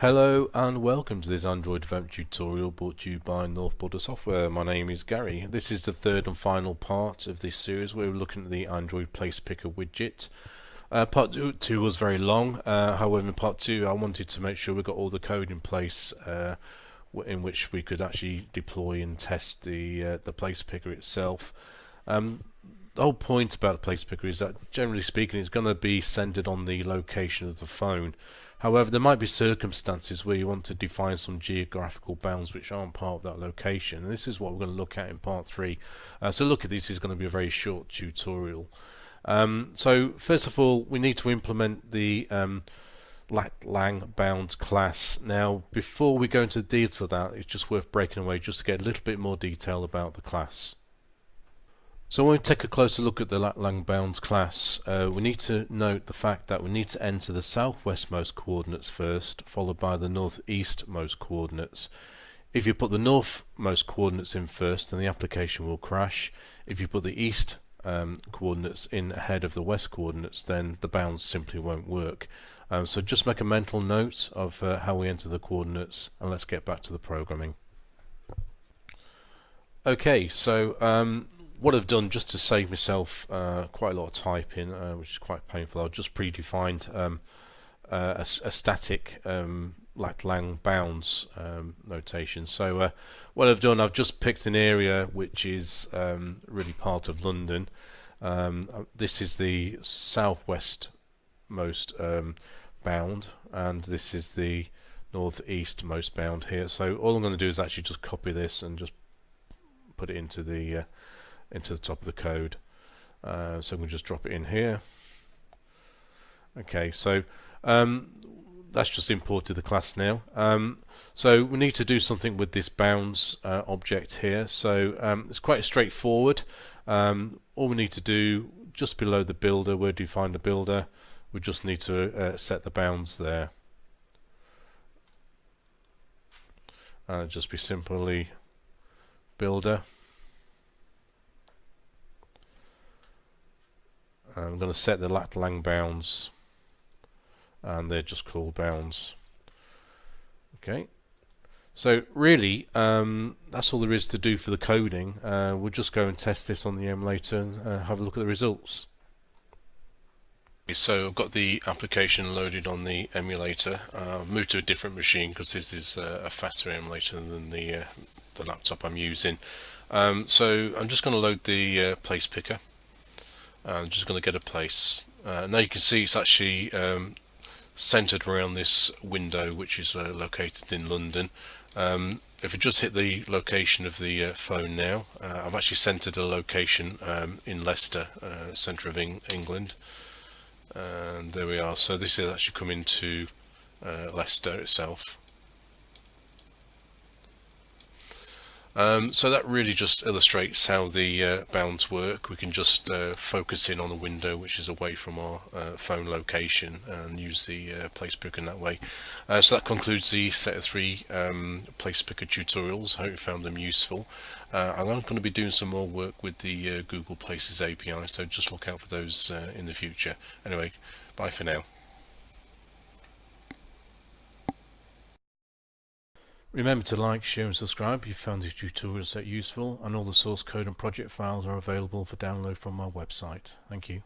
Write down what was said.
Hello and welcome to this Android development tutorial brought to you by North Border Software. My name is Gary. This is the third and final part of this series where we're looking at the Android Place Picker widget. Part two was very long, however in part 2 I wanted to make sure we got all the code in place in which we could actually deploy and test the Place Picker itself. The whole point about the Place Picker is that generally speaking it's going to be centered on the location of the phone. However, there might be circumstances where you want to define some geographical bounds which aren't part of that location, and this is what we're going to look at in part 3. So look at this is going to be a very short tutorial. So first of all, we need to implement the lat-lang bounds class. Now, before we go into the details of that, it's just worth breaking away just to get a little bit more detail about the class. So when we take a closer look at the lat-lang bounds class, we need to note the fact that we need to enter the southwestmost coordinates first, followed by the northeastmost coordinates. If you put the northmost coordinates in first, then the application will crash. If you put the east coordinates in ahead of the west coordinates, then the bounds simply won't work. So just make a mental note of how we enter the coordinates, and let's get back to the programming. Okay, so what I've done, just to save myself quite a lot of typing, which is quite painful, I've just predefined a static lat-lang bounds notation. So what I've done, I've just picked an area which is really part of London. This is the southwestmost bound, and this is the northeastmost bound here. So all I'm going to do is actually just copy this and just put it into the top of the code. So we'll just drop it in here. Okay, so that's just imported the class now. So we need to do something with this bounds object here. So it's quite straightforward. All we need to do, just below the builder, where do you find the builder? We just need to set the bounds there. Just be simply builder. I'm going to set the lat-lang bounds, and they're just called bounds. Okay, so really that's all there is to do for the coding. We'll just go and test this on the emulator and have a look at the results. So I've got the application loaded on the emulator. I've moved to a different machine because this is a faster emulator than the laptop I'm using. So I'm just going to load the place picker. I'm just going to get a place. Now you can see it's actually centered around this window, which is located in London. If we just hit the location of the phone now, I've actually centered a location in Leicester, centre of England, and there we are. So this is actually coming to Leicester itself. So that really just illustrates how the bounds work. We can just focus in on a window which is away from our phone location and use the place picker in that way. So that concludes the set of 3 place picker tutorials. I hope you found them useful. I'm going to be doing some more work with the Google Places API, so just look out for those in the future. Anyway, bye for now. Remember to like, share and subscribe if you found this tutorial set useful, and all the source code and project files are available for download from my website. Thank you.